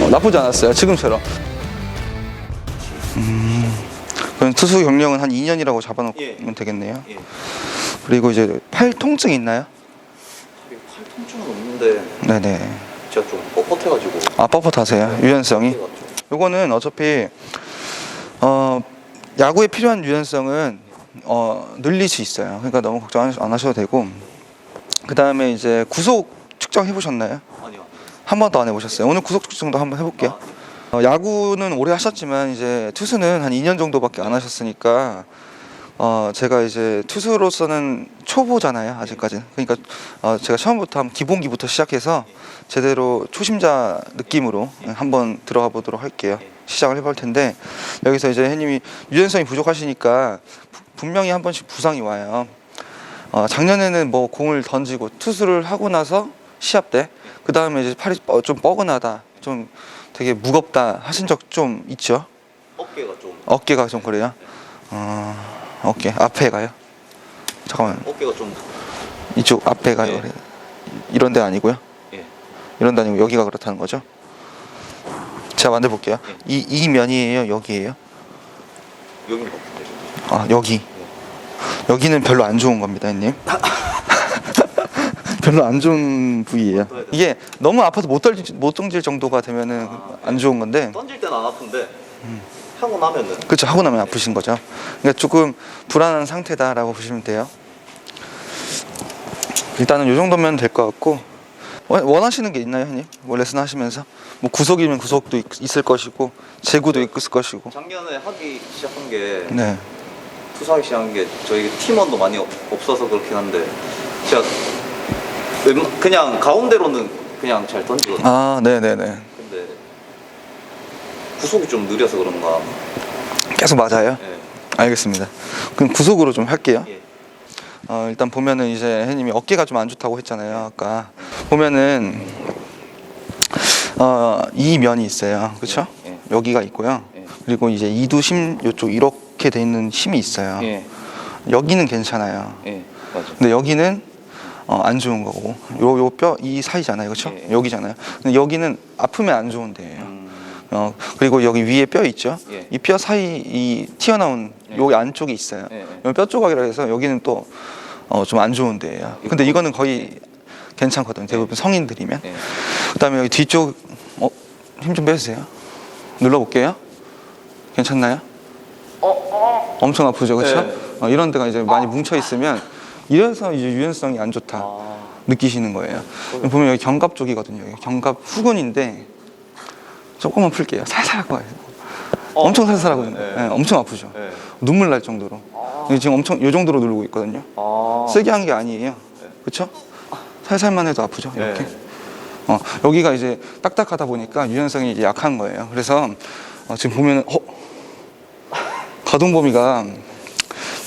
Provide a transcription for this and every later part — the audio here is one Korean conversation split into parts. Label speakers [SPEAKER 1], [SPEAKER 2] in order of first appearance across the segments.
[SPEAKER 1] 나쁘지 않았어요. 지금처럼. 그럼 투수 경력은 한 2년이라고 잡아놓으면
[SPEAKER 2] 예.
[SPEAKER 1] 되겠네요.
[SPEAKER 2] 예.
[SPEAKER 1] 그리고 이제 팔 통증 있나요?
[SPEAKER 2] 팔 통증은 없는데
[SPEAKER 1] 네네.
[SPEAKER 2] 제가 좀 뻣뻣해가지고.
[SPEAKER 1] 아, 뻣뻣하세요. 유연성이. 요거는 어차피 야구에 필요한 유연성은 늘릴 수 있어요. 그러니까 너무 걱정 안 하셔도 되고. 그 다음에 이제 구속 측정 해보셨나요?
[SPEAKER 2] 아니요.
[SPEAKER 1] 한 번도 안 해보셨어요. 오늘 구속 측정도 한번 해볼게요. 야구는 오래 하셨지만 이제 투수는 한 2년 정도밖에 안 하셨으니까 제가 이제 투수로서는 초보잖아요, 아직까지. 그러니까 제가 처음부터 한번 기본기부터 시작해서 제대로 초심자 느낌으로 한번 들어가 보도록 할게요. 시작을 해볼 텐데, 여기서 이제 혜님이 유연성이 부족하시니까 분명히 한 번씩 부상이 와요. 작년에는 뭐 공을 던지고 투수를 하고 나서 시합 때, 그 다음에 이제 팔이 좀 뻐근하다, 좀 되게 무겁다 하신 적 좀 있죠? 어깨가 좀 그래요? 어깨 앞에 가요? 잠깐만.
[SPEAKER 2] 어깨가 좀.
[SPEAKER 1] 이쪽 앞에 가요.
[SPEAKER 2] 예.
[SPEAKER 1] 그래. 이런 데 아니고요?
[SPEAKER 2] 예.
[SPEAKER 1] 이런 데 아니고 여기가 그렇다는 거죠? 제가 만들어 볼게요.
[SPEAKER 2] 예.
[SPEAKER 1] 이 면이에요? 여기에요?
[SPEAKER 2] 여기인 것 같은데.
[SPEAKER 1] 아, 여기. 여기는 별로 안 좋은 겁니다, 형님. 별로 안 좋은 부위예요. 이게 너무 아파서 못 던질 정도가 되면은 안 좋은 건데.
[SPEAKER 2] 던질 때는 안 아픈데 하고 나면은.
[SPEAKER 1] 그렇죠. 하고 나면 아프신 거죠. 그러니까 조금 불안한 상태다라고 보시면 돼요. 일단은 이 정도면 될 것 같고, 원하시는 게 있나요, 형님? 뭐 레슨 하시면서 뭐 구속이면 구속도 있을 것이고 제구도 있을 것이고.
[SPEAKER 2] 작년에 하기 시작한 게
[SPEAKER 1] 네.
[SPEAKER 2] 투수하기 시작한 게 저희 팀원도 많이 없어서 그렇긴 한데 제가 그냥 가운데로는 그냥 잘 던지거든요.
[SPEAKER 1] 아, 네네네.
[SPEAKER 2] 근데 구속이 좀 느려서 그런가.
[SPEAKER 1] 계속 맞아요?
[SPEAKER 2] 예.
[SPEAKER 1] 알겠습니다. 그럼 구속으로 좀 할게요.
[SPEAKER 2] 예.
[SPEAKER 1] 일단 보면은 이제 혜님이 어깨가 좀 안 좋다고 했잖아요. 아까 보면은 이 면이 있어요. 그렇죠?
[SPEAKER 2] 예.
[SPEAKER 1] 여기가 있고요.
[SPEAKER 2] 예.
[SPEAKER 1] 그리고 이제 이두심 이쪽 이렇게 돼 있는 심이 있어요.
[SPEAKER 2] 예.
[SPEAKER 1] 여기는 괜찮아요.
[SPEAKER 2] 예. 맞아.
[SPEAKER 1] 근데 여기는 안 좋은 거고, 요 뼈 이 사이잖아요. 그렇죠?
[SPEAKER 2] 예.
[SPEAKER 1] 여기잖아요. 근데 여기는 아프면 안 좋은 데예요. 그리고 여기 위에 뼈 있죠?
[SPEAKER 2] 예.
[SPEAKER 1] 이 뼈 사이 이 튀어나온
[SPEAKER 2] 예.
[SPEAKER 1] 여기 안쪽이 있어요.
[SPEAKER 2] 예.
[SPEAKER 1] 요 뼈 조각이라 해서 여기는 또 좀 안 좋은 데예요. 근데 이거는 거의 괜찮거든요. 대부분 성인들이면.
[SPEAKER 2] 예.
[SPEAKER 1] 그다음에 여기 뒤쪽 힘 좀 빼주세요. 눌러볼게요. 괜찮나요? 엄청 아프죠, 그렇죠? 이런 데가 이제 많이 뭉쳐 있으면 이래서 이제 유연성이 안 좋다 느끼시는 거예요. 보면 여기 견갑 쪽이거든요. 여기 견갑 후근인데 조금만 풀게요. 살살 하고 가요. 엄청 살살하거든요. 네, 엄청 아프죠.
[SPEAKER 2] 네.
[SPEAKER 1] 눈물 날 정도로. 지금 엄청 이 정도로 누르고 있거든요. 세게 한 게 아니에요. 그렇죠? 살살만 해도 아프죠. 이렇게. 여기가 이제 딱딱하다 보니까 유연성이 이제 약한 거예요. 그래서 지금 보면은 가동 범위가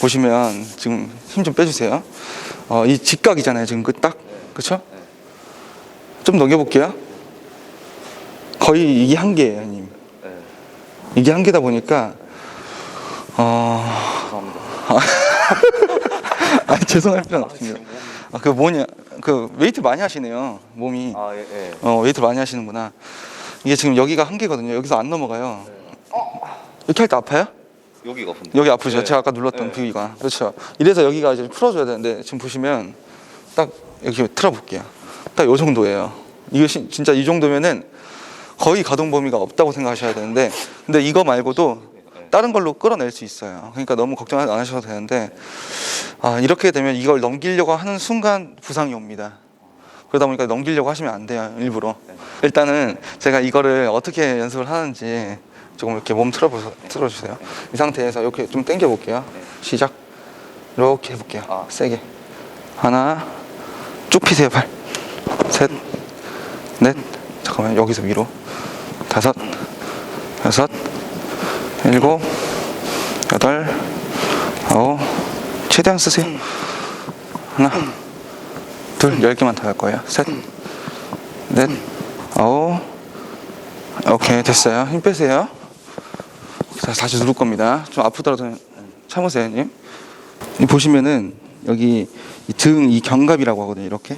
[SPEAKER 1] 보시면 지금 힘 좀 빼주세요. 이 직각이잖아요. 지금 그 딱. 그렇죠? 좀 넘겨볼게요. 거의 이게 한계예요, 형님. 이게 한계다 보니까
[SPEAKER 2] 감사합니다.
[SPEAKER 1] 죄송할 필요는 없습니다. 그 뭐냐, 그 웨이트 많이 하시네요, 몸이.
[SPEAKER 2] 예.
[SPEAKER 1] 웨이트 많이 하시는구나. 이게 지금 여기가 한계거든요. 여기서 안 넘어가요. 이렇게 할 때 아파요?
[SPEAKER 2] 여기가 아픈데.
[SPEAKER 1] 여기 아프죠.
[SPEAKER 2] 네.
[SPEAKER 1] 제가 아까 눌렀던
[SPEAKER 2] 네.
[SPEAKER 1] 부위가. 그렇죠. 이래서 여기가 이제 풀어줘야 되는데 지금 보시면 딱 이렇게 틀어볼게요. 딱 요 정도예요. 이게 진짜 이 정도면은 거의 가동 범위가 없다고 생각하셔야 되는데, 근데 이거 말고도 다른 걸로 끌어낼 수 있어요. 그러니까 너무 걱정 안 하셔도 되는데, 이렇게 되면 이걸 넘기려고 하는 순간 부상이 옵니다. 그러다 보니까 넘기려고 하시면 안 돼요, 일부러. 일단은 제가 이거를 어떻게 연습을 하는지 조금 이렇게 몸 틀어주세요. 이 상태에서 이렇게 좀 당겨 볼게요. 시작. 이렇게 해볼게요. 세게. 하나, 쭉 피세요, 팔. 셋, 넷, 잠깐만, 여기서 위로. 다섯, 여섯, 일곱, 여덟, 아홉, 최대한 쓰세요. 하나, 둘, 10개만 더 할 거예요. 셋, 넷, 아홉. 오케이, 됐어요. 힘 빼세요. 자, 다시 누를 겁니다. 좀 아프더라도 참으세요, 형님. 보시면은 여기 등 이 견갑이라고 하거든요. 이렇게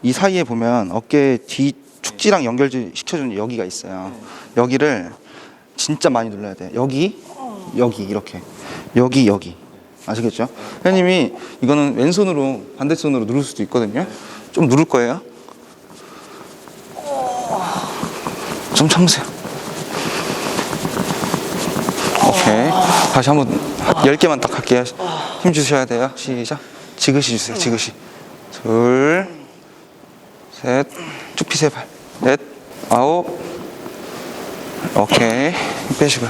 [SPEAKER 1] 이 사이에 보면 어깨 뒤 축지랑 연결시켜주는 여기가 있어요. 여기를 진짜 많이 눌러야 돼요. 여기 이렇게 여기 아시겠죠? 회원님이 이거는 왼손으로 반대손으로 누를 수도 있거든요. 좀 누를 거예요. 좀 참으세요. 오케이. 다시 한번 10개만 딱 할게요. 힘 주셔야 돼요. 시작. 지그시 주세요. 지그시. 둘, 셋, 쭉 피세요. 발. 넷, 아홉. 오케이. 힘 빼시고요.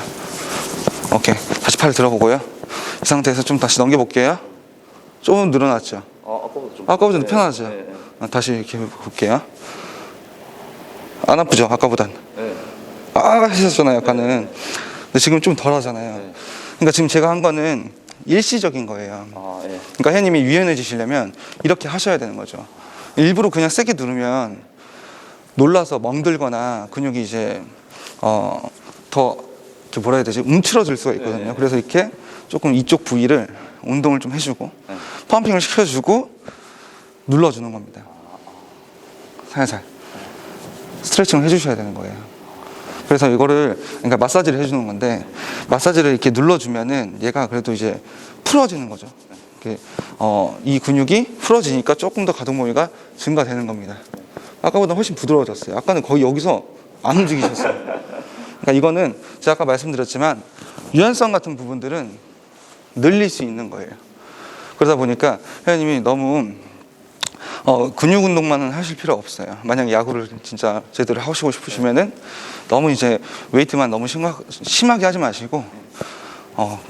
[SPEAKER 1] 오케이. 다시 팔 들어보고요. 이 상태에서 좀 다시 넘겨볼게요. 좀 늘어났죠? 아까보다 좀 편하죠?
[SPEAKER 2] 네.
[SPEAKER 1] 다시 이렇게 볼게요. 안 아프죠? 아까보단.
[SPEAKER 2] 네.
[SPEAKER 1] 하셨잖아요, 아까는. 근데 지금 좀 덜 하잖아요.
[SPEAKER 2] 네.
[SPEAKER 1] 그러니까 지금 제가 한 거는 일시적인 거예요.
[SPEAKER 2] 예.
[SPEAKER 1] 그러니까 회원님이 유연해지시려면 이렇게 하셔야 되는 거죠. 일부러 그냥 세게 누르면 놀라서 멍들거나 근육이 이제 더 이렇게 뭐라 해야 되지? 움츠러질 수가 있거든요.
[SPEAKER 2] 네.
[SPEAKER 1] 그래서 이렇게 조금 이쪽 부위를 운동을 좀 해주고
[SPEAKER 2] 네.
[SPEAKER 1] 펌핑을 시켜주고 눌러주는 겁니다. 살살 스트레칭을 해주셔야 되는 거예요. 그래서 이거를 그러니까 마사지를 해주는 건데 마사지를 이렇게 눌러주면은 얘가 그래도 이제 풀어지는 거죠. 이렇게 이 근육이 풀어지니까 조금 더 가동 범위가 증가되는 겁니다. 아까보다 훨씬 부드러워졌어요. 아까는 거의 여기서 안 움직이셨어요. 그러니까 이거는 제가 아까 말씀드렸지만 유연성 같은 부분들은 늘릴 수 있는 거예요. 그러다 보니까 회원님이 너무 근육 운동만은 하실 필요 없어요. 만약 야구를 진짜 제대로 하시고 싶으시면은 너무 이제 웨이트만 너무 심하게 하지 마시고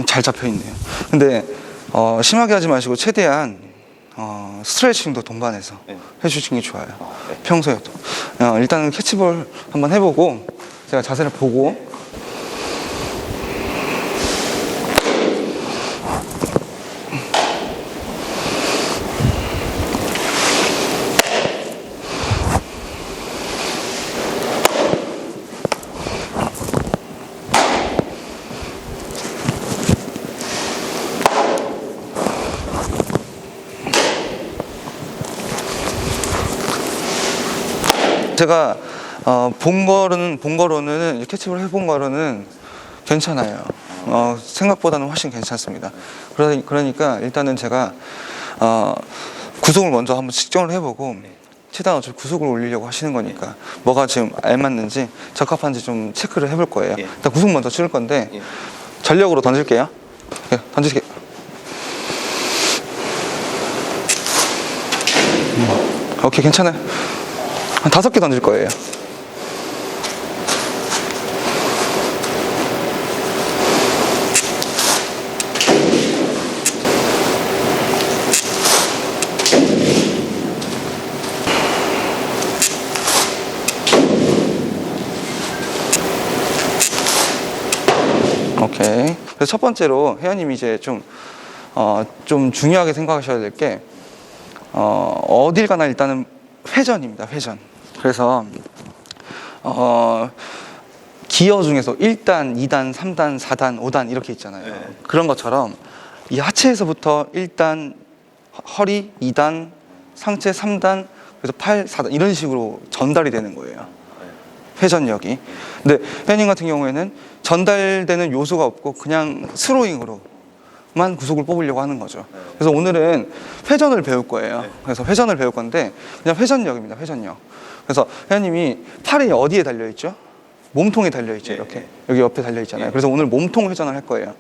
[SPEAKER 1] 잘 잡혀 있네요. 근데 심하게 하지 마시고 최대한 스트레칭도 동반해서 해주시는 게 좋아요. 평소에도 일단은 캐치볼 한번 해보고 제가 자세를 보고 제가 본 거로는 캐치볼 해본 거로는 괜찮아요. 생각보다는 훨씬 괜찮습니다. 그러니까 일단은 제가 구속을 먼저 한번 측정을 해보고 최대한 어차피 구속을 올리려고 하시는 거니까 뭐가 지금 알맞는지 적합한지 좀 체크를 해볼 거예요. 일단 구속 먼저 치울 건데 전력으로 던질게요. 던지게. 오케이, 괜찮아요. 한 5개 던질 거예요. 오케이. 그래서 첫 번째로 회원님이 이제 좀 중요하게 생각하셔야 될 게 어딜 가나 일단은 회전입니다. 회전. 그래서 기어 중에서 1단, 2단, 3단, 4단, 5단 이렇게 있잖아요. 그런 것처럼 이 하체에서부터 1단, 허리 2단, 상체 3단, 그래서 팔 4단 이런 식으로 전달이 되는 거예요. 회전력이. 근데 회원님 같은 경우에는 전달되는 요소가 없고 그냥 스로잉으로만 구속을 뽑으려고 하는 거죠. 그래서 오늘은 회전을 배울 거예요. 그래서 회전을 배울 건데 그냥 회전력입니다. 회전력. 그래서 회원님이 팔이 어디에 달려있죠? 몸통에 달려있죠. 이렇게 여기 옆에 달려있잖아요. 그래서 오늘 몸통 회전을 할 거예요.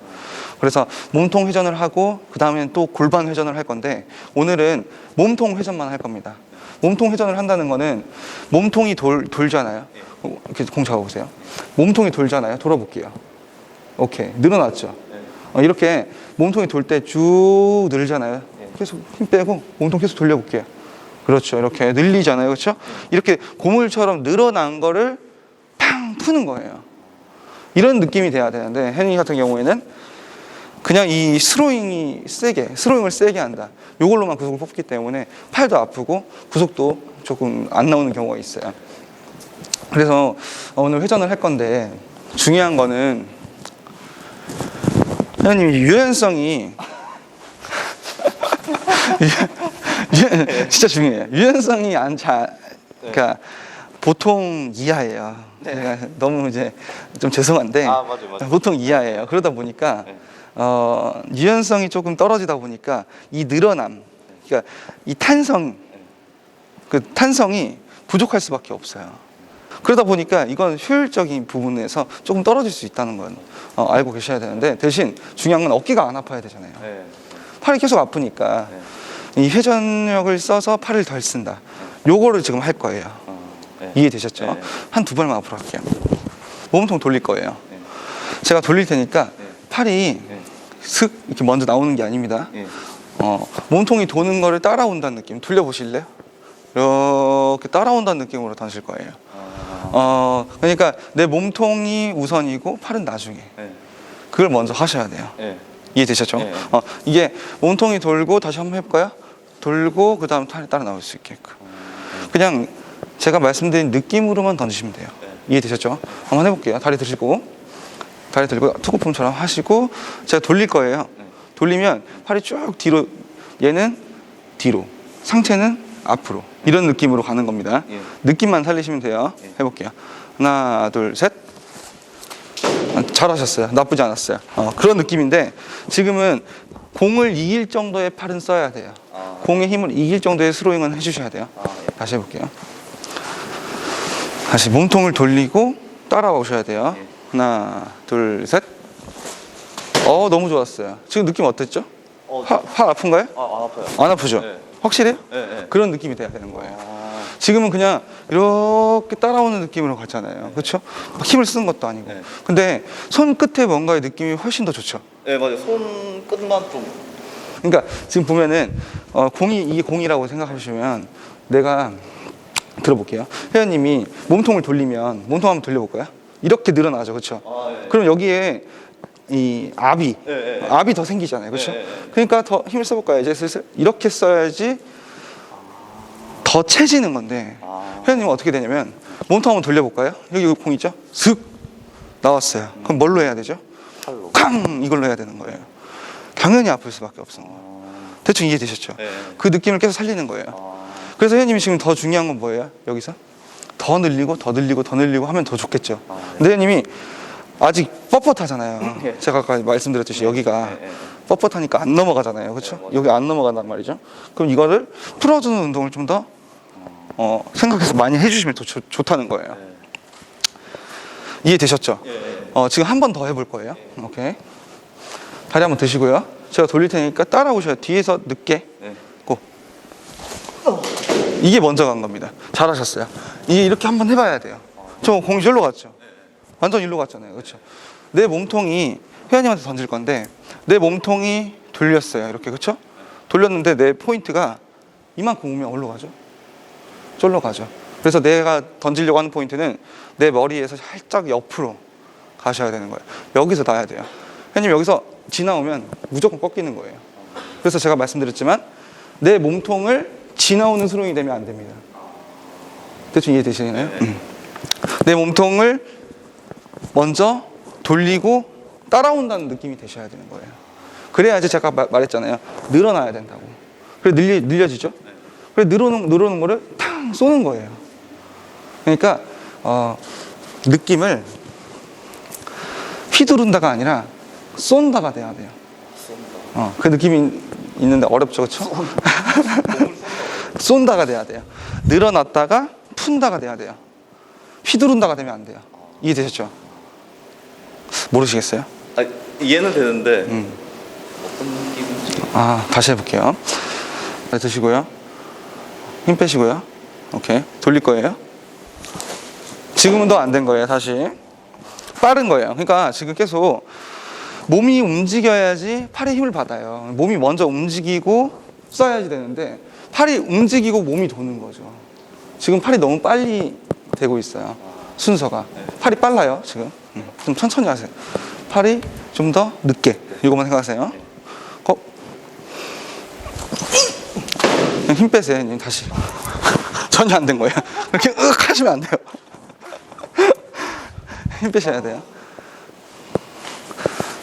[SPEAKER 1] 그래서 몸통 회전을 하고 그 다음에는 또 골반 회전을 할 건데 오늘은 몸통 회전만 할 겁니다. 몸통 회전을 한다는 거는 몸통이 돌잖아요. 이렇게 공 잡아보세요. 몸통이 돌잖아요. 돌아볼게요. 오케이, 늘어났죠. 이렇게 몸통이 돌 때 쭉 늘잖아요. 계속 힘 빼고 몸통 계속 돌려볼게요. 그렇죠. 이렇게 늘리잖아요. 그렇죠? 이렇게 고물처럼 늘어난 거를 팡 푸는 거예요. 이런 느낌이 돼야 되는데 혜니 같은 경우에는 그냥 이 스로잉을 세게 한다. 이걸로만 구속을 뽑기 때문에 팔도 아프고 구속도 조금 안 나오는 경우가 있어요. 그래서 오늘 회전을 할 건데 중요한 거는 회원님 유연성이 진짜 중요해요. 유연성이 그러니까 보통 이하예요.
[SPEAKER 2] 네.
[SPEAKER 1] 제가 너무 이제 좀 죄송한데
[SPEAKER 2] 맞아.
[SPEAKER 1] 보통 이하예요. 그러다 보니까
[SPEAKER 2] 네.
[SPEAKER 1] 유연성이 조금 떨어지다 보니까 이 늘어남, 그러니까 이 탄성, 그 탄성이 부족할 수밖에 없어요. 그러다 보니까 이건 효율적인 부분에서 조금 떨어질 수 있다는 건 알고 계셔야 되는데, 대신 중요한 건 어깨가 안 아파야 되잖아요.
[SPEAKER 2] 네.
[SPEAKER 1] 팔이 계속 아프니까 이 회전력을 써서 팔을 덜 쓴다. 요거를 지금 할 거예요.
[SPEAKER 2] 네.
[SPEAKER 1] 이해되셨죠?
[SPEAKER 2] 네.
[SPEAKER 1] 한 두 발만 앞으로 할게요. 몸통 돌릴 거예요.
[SPEAKER 2] 네.
[SPEAKER 1] 제가 돌릴 테니까
[SPEAKER 2] 네.
[SPEAKER 1] 팔이
[SPEAKER 2] 네.
[SPEAKER 1] 슥 이렇게 먼저 나오는 게 아닙니다.
[SPEAKER 2] 네.
[SPEAKER 1] 몸통이 도는 거를 따라온다는 느낌. 돌려보실래요? 이렇게 따라온다는 느낌으로 던질 거예요. 그러니까 내 몸통이 우선이고 팔은 나중에.
[SPEAKER 2] 네.
[SPEAKER 1] 그걸 먼저 하셔야 돼요.
[SPEAKER 2] 네.
[SPEAKER 1] 이해되셨죠?
[SPEAKER 2] 네.
[SPEAKER 1] 이게 몸통이 돌고 다시 한번 해볼까요? 돌고 그 다음 팔이 따라 나올 수 있게끔. 그냥 제가 말씀드린 느낌으로만 던지시면 돼요.
[SPEAKER 2] 네.
[SPEAKER 1] 이해되셨죠? 한번 해볼게요. 다리 들고 투구폼처럼 하시고 제가 돌릴 거예요.
[SPEAKER 2] 네.
[SPEAKER 1] 돌리면 팔이 쭉 뒤로, 얘는 뒤로, 상체는 앞으로, 이런 느낌으로 가는 겁니다.
[SPEAKER 2] 예.
[SPEAKER 1] 느낌만 살리시면 돼요.
[SPEAKER 2] 예.
[SPEAKER 1] 해볼게요. 하나, 둘, 셋. 잘하셨어요. 나쁘지 않았어요. 그런 느낌인데 지금은 공을 이길 정도의 팔은 써야 돼요. 공의 힘을 이길 정도의 스로잉은 해주셔야 돼요.
[SPEAKER 2] 예.
[SPEAKER 1] 다시 해볼게요. 다시 몸통을 돌리고 따라오셔야 돼요.
[SPEAKER 2] 예.
[SPEAKER 1] 하나, 둘, 셋. 너무 좋았어요. 지금 느낌 어땠죠? 팔 아픈가요?
[SPEAKER 2] 안 아파요.
[SPEAKER 1] 안 아프죠?
[SPEAKER 2] 네.
[SPEAKER 1] 확실해요?
[SPEAKER 2] 네, 네.
[SPEAKER 1] 그런 느낌이 돼야 되는 거예요. 지금은 그냥 이렇게 따라오는 느낌으로 갔잖아요. 그렇죠? 막 힘을 쓰는 것도 아니고.
[SPEAKER 2] 네.
[SPEAKER 1] 근데 손 끝에 뭔가의 느낌이 훨씬 더 좋죠.
[SPEAKER 2] 네, 맞아요. 손 끝만 좀.
[SPEAKER 1] 그러니까 지금 보면은 이게 공이라고 생각하시면, 내가 들어볼게요. 회원님이 몸통을 돌리면 몸통 한번 돌려볼까요? 이렇게 늘어나죠, 그렇죠?
[SPEAKER 2] 네.
[SPEAKER 1] 그럼 여기에 이 압이
[SPEAKER 2] 네, 네.
[SPEAKER 1] 압이 더 생기잖아요, 그렇죠?
[SPEAKER 2] 네, 네.
[SPEAKER 1] 그러니까 더 힘을 써볼까요? 이제 슬슬 이렇게 써야지 더 채지는 건데, 회원님은 어떻게 되냐면 몸통 한번 돌려볼까요? 여기 공 있죠? 슥 나왔어요. 그럼 뭘로 해야 되죠?
[SPEAKER 2] 팔로.
[SPEAKER 1] 쾅 이걸로 해야 되는 거예요. 당연히 아플 수밖에 없습니다. 대충 이해되셨죠?
[SPEAKER 2] 네.
[SPEAKER 1] 그 느낌을 계속 살리는 거예요. 그래서 회원님이 지금 더 중요한 건 뭐예요? 여기서 더 늘리고 더 늘리고 더 늘리고 하면 더 좋겠죠. 근데 회원님이 아직 뻣뻣하잖아요.
[SPEAKER 2] 네.
[SPEAKER 1] 제가 아까 말씀드렸듯이 여기가 뻣뻣하니까 안 넘어가잖아요. 그렇죠?
[SPEAKER 2] 맞아요.
[SPEAKER 1] 여기 안 넘어간단 말이죠. 그럼 이거를 풀어주는 운동을 좀 더 생각해서 많이 해주시면 더 좋다는 거예요. 이해되셨죠? 지금 한 번 더 해볼 거예요. 오케이. 다리 한번 드시고요. 제가 돌릴 테니까 따라오셔요. 뒤에서 늦게. 고. 이게 먼저 간 겁니다. 잘하셨어요. 이게 이렇게 한번 해봐야 돼요. 저 공이 절로 갔죠? 완전 일로 갔잖아요. 그렇죠? 내 몸통이, 회원님한테 던질 건데 내 몸통이 돌렸어요. 이렇게, 그렇죠? 돌렸는데 내 포인트가 이만큼 오면 어디로 가죠? 절로 가죠. 그래서 내가 던지려고 하는 포인트는 내 머리에서 살짝 옆으로 가셔야 되는 거예요. 여기서 놔야 돼요. 회원님 여기서 지나오면 무조건 꺾이는 거예요. 그래서 제가 말씀드렸지만 내 몸통을 지나오는 스로잉이 되면 안 됩니다. 대충 이해되시나요? 내 몸통을 먼저 돌리고 따라온다는 느낌이 되셔야 되는 거예요. 그래야지 제가 말했잖아요. 늘어나야 된다고. 그래 늘려지죠? 그래 늘어놓은 거를 탕 쏘는 거예요. 그러니까 느낌을 휘두른다가 아니라 쏜다가 돼야 돼요. 그 느낌이 있는데 어렵죠, 그렇죠? 쏜다가 돼야 돼요. 늘어났다가 푼다가 돼야 돼요. 휘두른다가 되면 안 돼요. 이해되셨죠? 모르시겠어요?
[SPEAKER 2] 이해는 되는데 어떤 느낌인지.
[SPEAKER 1] 다시 해볼게요. 네, 드시고요. 힘 빼시고요. 오케이. 돌릴 거예요. 지금은 더 안 된 거예요. 다시 빠른 거예요. 그러니까 지금 계속 몸이 움직여야지 팔에 힘을 받아요. 몸이 먼저 움직이고 써야지 되는데 팔이 움직이고 몸이 도는 거죠. 지금 팔이 너무 빨리 되고 있어요. 순서가. 팔이 빨라요. 지금 좀 천천히 하세요. 팔이 좀 더 늦게. 이거만 생각하세요. 그냥 힘 빼세요. 형님. 다시. 전혀 안 된 거예요. 이렇게 으악 하시면 안 돼요. 힘 빼셔야 돼요.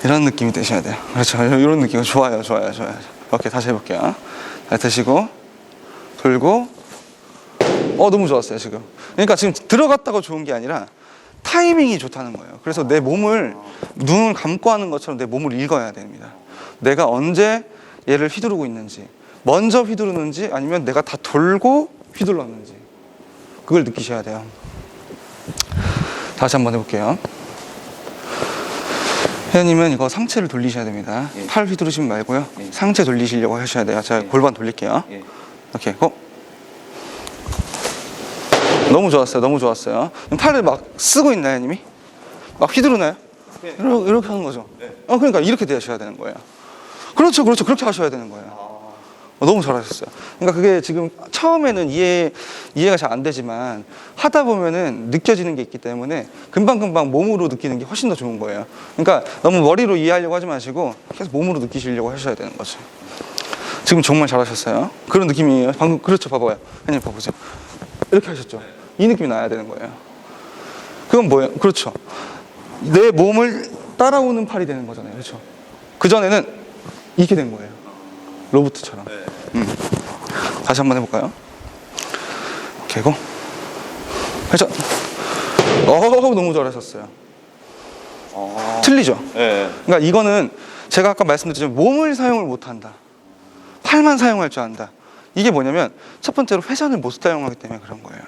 [SPEAKER 1] 이런 느낌이 되셔야 돼요. 그렇죠. 이런 느낌. 좋아요. 오케이. 다시 해볼게요. 잘 드시고 돌고 너무 좋았어요 지금. 그러니까 지금 들어갔다가 좋은 게 아니라 타이밍이 좋다는 거예요. 그래서 내 몸을 눈을 감고 하는 것처럼 내 몸을 읽어야 됩니다. 내가 언제 얘를 휘두르고 있는지, 먼저 휘두르는지 아니면 내가 다 돌고 휘둘렀는지, 그걸 느끼셔야 돼요. 다시 한번 해볼게요. 회원님은 이거 상체를 돌리셔야 됩니다.
[SPEAKER 2] 예.
[SPEAKER 1] 팔 휘두르시면 말고요.
[SPEAKER 2] 예.
[SPEAKER 1] 상체 돌리시려고 하셔야 돼요. 제가
[SPEAKER 2] 예.
[SPEAKER 1] 골반 돌릴게요.
[SPEAKER 2] 예.
[SPEAKER 1] 오케이. 너무 좋았어요. 너무 좋았어요. 팔을 막 쓰고 있나요, 님이? 막 휘두르나요?
[SPEAKER 2] 네.
[SPEAKER 1] 이렇게 하는 거죠.
[SPEAKER 2] 네.
[SPEAKER 1] 그러니까 이렇게 되셔야 되는 거예요. 그렇죠, 그렇죠. 그렇게 하셔야 되는 거예요. 너무 잘하셨어요. 그러니까 그게 지금 처음에는 이해가 잘 안 되지만 하다 보면은 느껴지는 게 있기 때문에 금방금방 몸으로 느끼는 게 훨씬 더 좋은 거예요. 그러니까 너무 머리로 이해하려고 하지 마시고 계속 몸으로 느끼시려고 하셔야 되는 거죠. 지금 정말 잘하셨어요. 그런 느낌이에요. 방금 그렇죠. 봐봐요. 형님 봐보세요. 이렇게 하셨죠. 이 느낌이 나야 되는 거예요. 그건 뭐예요? 그렇죠. 내 몸을 따라오는 팔이 되는 거잖아요. 그렇죠. 그전에는 이렇게 된 거예요. 로봇처럼. 다시 한번 해볼까요? 개고. 회전. 너무 잘하셨어요. 틀리죠?
[SPEAKER 2] 네.
[SPEAKER 1] 그러니까 이거는 제가 아까 말씀드렸지만 몸을 사용을 못한다. 팔만 사용할 줄 안다. 이게 뭐냐면 첫 번째로 회전을 못 사용하기 때문에 그런 거예요.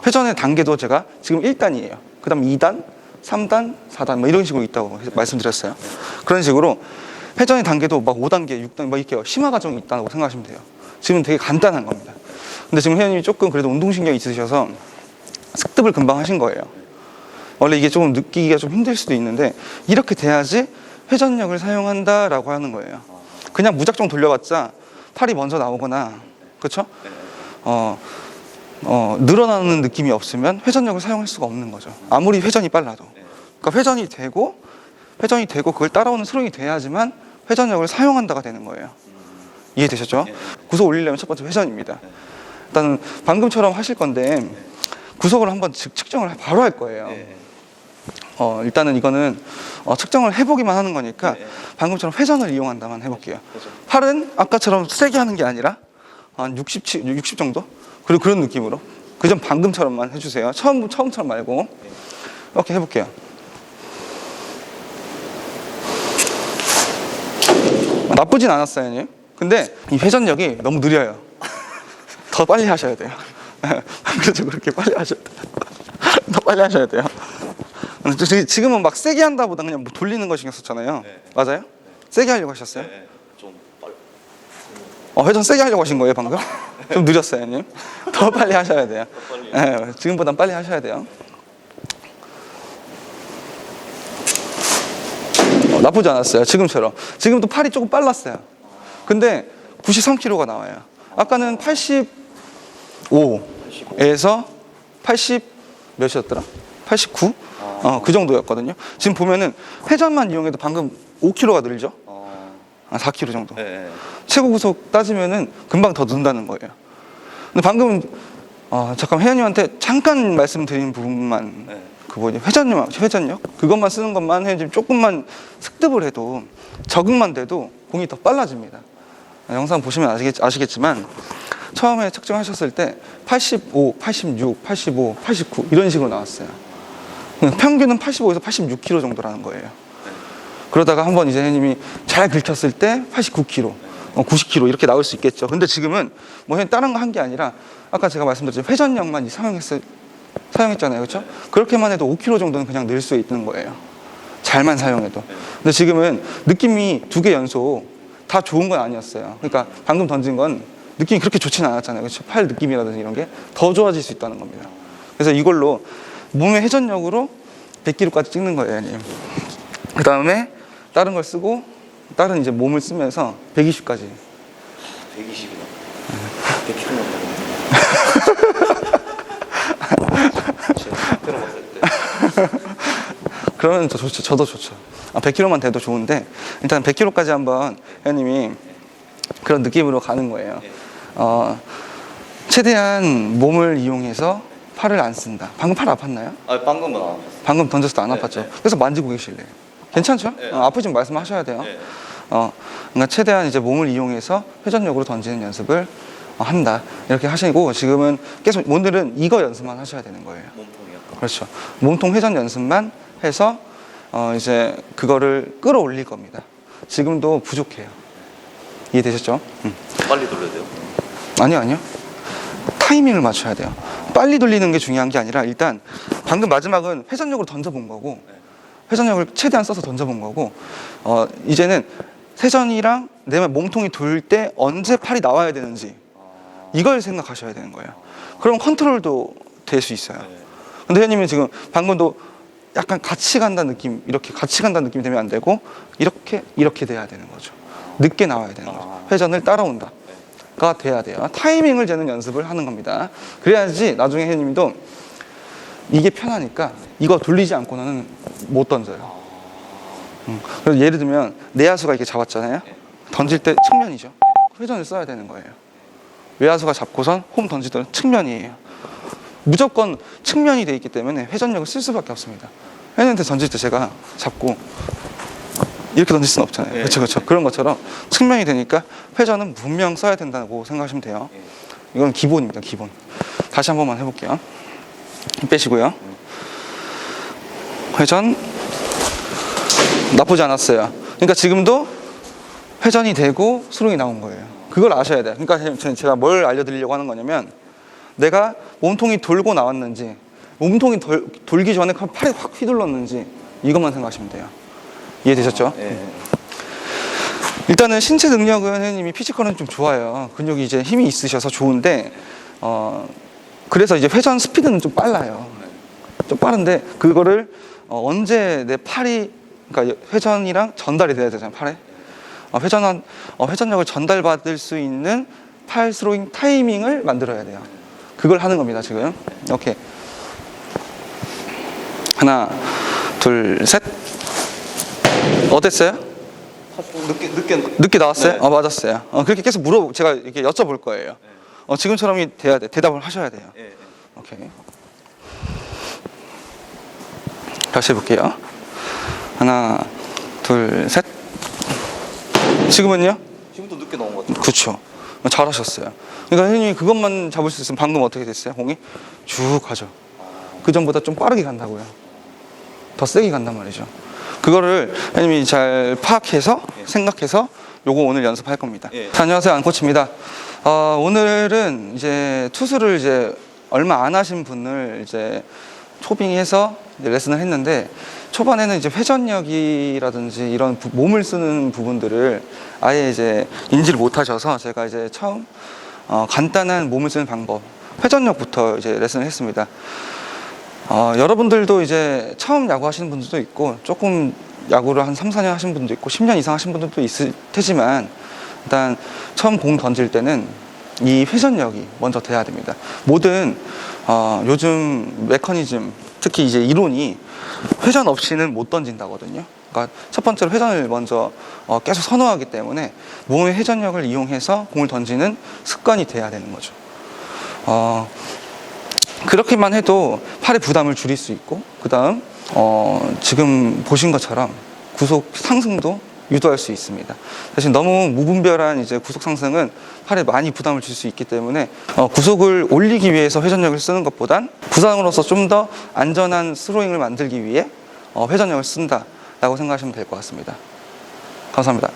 [SPEAKER 1] 회전의 단계도 제가 지금 1단이에요. 그 다음 2단, 3단, 4단 뭐 이런 식으로 있다고 말씀드렸어요. 그런 식으로 회전의 단계도 막 5단계, 6단계 막 이렇게 심화 과정이 있다고 생각하시면 돼요. 지금 되게 간단한 겁니다. 근데 지금 회원님이 조금 그래도 운동신경이 있으셔서 습득을 금방 하신 거예요. 원래 이게 조금 느끼기가 좀 힘들 수도 있는데 이렇게 돼야지 회전력을 사용한다라고 하는 거예요. 그냥 무작정 돌려봤자 팔이 먼저 나오거나 그렇죠? 늘어나는 느낌이 없으면 회전력을 사용할 수가 없는 거죠. 아무리 회전이 빨라도. 그러니까 회전이 되고 그걸 따라오는 스로잉이 돼야지만 회전력을 사용한다가 되는 거예요. 이해되셨죠? 구속 올리려면 첫 번째 회전입니다. 일단은 방금처럼 하실 건데 구속을 한번 측정을 바로 할 거예요. 일단은 이거는 측정을 해보기만 하는 거니까 방금처럼 회전을 이용한다만 해볼게요. 팔은 아까처럼 세게 하는 게 아니라 한 60 정도? 그리고 그런 느낌으로. 그 점 방금처럼만 해주세요. 처음처럼 말고. 이렇게 해볼게요. 나쁘진 않았어요, 형님. 근데 이 회전력이 너무 느려요. 더 빨리 하셔야 돼요. 그렇죠, 그렇게 빨리 하셔야 돼요. 더 빨리 하셔야 돼요. 지금은 막 세게 한다보다 그냥 뭐 돌리는 거 신경 썼잖아요. 맞아요? 세게 하려고 하셨어요?
[SPEAKER 2] 좀 빨리.
[SPEAKER 1] 회전 세게 하려고 하신 거예요, 방금? 좀 느렸어요, 형님. 더 빨리 하셔야 돼요. 지금보단 빨리 하셔야 돼요. 나쁘지 않았어요. 지금처럼. 지금도 팔이 조금 빨랐어요. 근데 93kg가 나와요. 아까는 85에서 80 몇이었더라? 89? 그 정도였거든요. 지금 보면은 회전만 이용해도 방금 5kg가 늘죠? 4kg 정도. 최고 구속 따지면은 금방 더 는다는 거예요. 근데 방금 잠깐 회원님한테 잠깐 말씀드린 부분만 그 뭐냐 회전력 그것만 쓰는 것만 회원님 조금만 습득을 해도 적응만 돼도 공이 더 빨라집니다. 영상 보시면 아시겠지만 처음에 측정하셨을 때 85, 86, 85, 89 이런 식으로 나왔어요. 평균은 85에서 86kg 정도라는 거예요. 그러다가 한번 이제 회원님이 잘 긁혔을 때 89kg, 90kg 이렇게 나올 수 있겠죠. 근데 지금은 뭐 다른 거 한 게 아니라 아까 제가 말씀드렸지만 회전력만 사용했잖아요. 그렇죠? 그렇게만 해도 5kg 정도는 그냥 늘 수 있는 거예요. 잘만 사용해도. 근데 지금은 느낌이 2개 연속 다 좋은 건 아니었어요. 그러니까 방금 던진 건 느낌이 그렇게 좋지는 않았잖아요. 그렇죠? 팔 느낌이라든지 이런 게 더 좋아질 수 있다는 겁니다. 그래서 이걸로 몸의 회전력으로 100kg까지 찍는 거예요, 형님. 그 다음에 다른 걸 쓰고 다른 이제 몸을 쓰면서 120까지.
[SPEAKER 2] 120이요? 100kg만 들어봤을 때.
[SPEAKER 1] 그러면 더 좋죠. 저도 좋죠. 100kg만 돼도 좋은데 일단 100kg까지 한번 회원님이 그런 느낌으로 가는 거예요. 최대한 몸을 이용해서 팔을 안 쓴다. 방금 팔 아팠나요?
[SPEAKER 2] 방금은 안 아팠어요.
[SPEAKER 1] 방금 던졌을 때 안 아팠죠? 그래서 만지고 계실래요? 괜찮죠? 아프지면 말씀하셔야 돼요. 그러니까 최대한 이제 몸을 이용해서 회전력으로 던지는 연습을 한다 이렇게 하시고 지금은 계속 오늘은 이거 연습만 하셔야 되는 거예요.
[SPEAKER 2] 몸통이요.
[SPEAKER 1] 그렇죠. 몸통 회전 연습만 해서 이제 그거를 끌어올릴 겁니다. 지금도 부족해요. 이해되셨죠?
[SPEAKER 2] 빨리 돌려야 돼요?
[SPEAKER 1] 아니요. 타이밍을 맞춰야 돼요. 빨리 돌리는 게 중요한 게 아니라 일단 방금 마지막은 회전력으로 던져본 거고 회전력을 최대한 써서 던져본 거고 이제는 회전이랑 내 몸통이 돌 때 언제 팔이 나와야 되는지 이걸 생각하셔야 되는 거예요. 그럼 컨트롤도 될 수 있어요. 근데 회원님은 지금 방금도 약간 같이 간다는 느낌, 이렇게 같이 간다는 느낌이 되면 안 되고 이렇게 돼야 되는 거죠. 늦게 나와야 되는 거죠. 회전을 따라온다 가 돼야 돼요. 타이밍을 재는 연습을 하는 겁니다. 그래야지 나중에 회원님도 이게 편하니까 이거 돌리지 않고는 못 던져요. 그래서 예를 들면 내야수가 이렇게 잡았잖아요. 던질 때 측면이죠. 회전을 써야 되는 거예요. 외야수가 잡고선 홈 던질 때는 측면이에요. 무조건 측면이 돼 있기 때문에 회전력을 쓸 수밖에 없습니다. 회전한테 던질 때 제가 잡고 이렇게 던질 수는 없잖아요. 그렇죠. 그런 것처럼 측면이 되니까 회전은 분명 써야 된다고 생각하시면 돼요. 이건 기본입니다. 기본. 다시 한 번만 해볼게요. 힘 빼시고요. 회전 나쁘지 않았어요. 그러니까 지금도 회전이 되고 스로잉이 나온 거예요. 그걸 아셔야 돼요. 그러니까 제가 뭘 알려드리려고 하는 거냐면 내가 몸통이 돌고 나왔는지 몸통이 돌기 전에 팔이 확 휘둘렀는지 이것만 생각하시면 돼요. 이해되셨죠? 일단은 신체 능력은 선생님이 피지컬은 좀 좋아요. 근육이 이제 힘이 있으셔서 좋은데 그래서 이제 회전 스피드는 좀 빨라요. 좀 빠른데 그거를 언제 내 팔이 그러니까 회전이랑 전달이 돼야 되잖아요. 팔에 회전력을 전달받을 수 있는 팔 스로잉 타이밍을 만들어야 돼요. 그걸 하는 겁니다. 지금 이렇게 하나 둘 셋. 어땠어요? 늦게 나왔어요?
[SPEAKER 2] 네.
[SPEAKER 1] 맞았어요. 그렇게 계속 제가 이렇게 여쭤볼 거예요. 지금처럼이 돼야 돼. 대답을 하셔야 돼요. 오케이. 다시 해볼게요. 하나, 둘, 셋. 지금은요?
[SPEAKER 2] 지금도 늦게 나온 것 같아요.
[SPEAKER 1] 그렇죠. 잘하셨어요. 그러니까 선생님이 그것만 잡을 수 있으면 방금 어떻게 됐어요? 공이 쭉 가죠. 그 전보다 좀 빠르게 간다고요. 더 세게 간단 말이죠. 그거를 선생님이 잘 파악해서 생각해서 요거 오늘 연습할 겁니다. 안녕하세요, 안코치입니다. 오늘은 이제 투수를 이제 얼마 안 하신 분을 이제 초빙해서 이제 레슨을 했는데 초반에는 이제 회전력이라든지 이런 몸을 쓰는 부분들을 아예 이제 인지를 못 하셔서 제가 이제 처음 간단한 몸을 쓰는 방법 회전력부터 이제 레슨을 했습니다. 여러분들도 이제 처음 야구 하시는 분들도 있고 조금 야구를 한 3, 4년 하신 분도 있고 10년 이상 하신 분들도 있을 테지만 일단 처음 공 던질 때는 이 회전력이 먼저 돼야 됩니다. 모든 요즘 메커니즘 특히 이제 이론이 회전 없이는 못 던진다거든요. 그러니까 첫 번째로 회전을 먼저 계속 선호하기 때문에 몸의 회전력을 이용해서 공을 던지는 습관이 돼야 되는 거죠. 그렇게만 해도 팔의 부담을 줄일 수 있고 그 다음 지금 보신 것처럼 구속 상승도 유도할 수 있습니다. 대신 너무 무분별한 이제 구속 상승은 팔에 많이 부담을 줄 수 있기 때문에 구속을 올리기 위해서 회전력을 쓰는 것보단 부상으로서 좀 더 안전한 스로잉을 만들기 위해 회전력을 쓴다라고 생각하시면 될 것 같습니다. 감사합니다.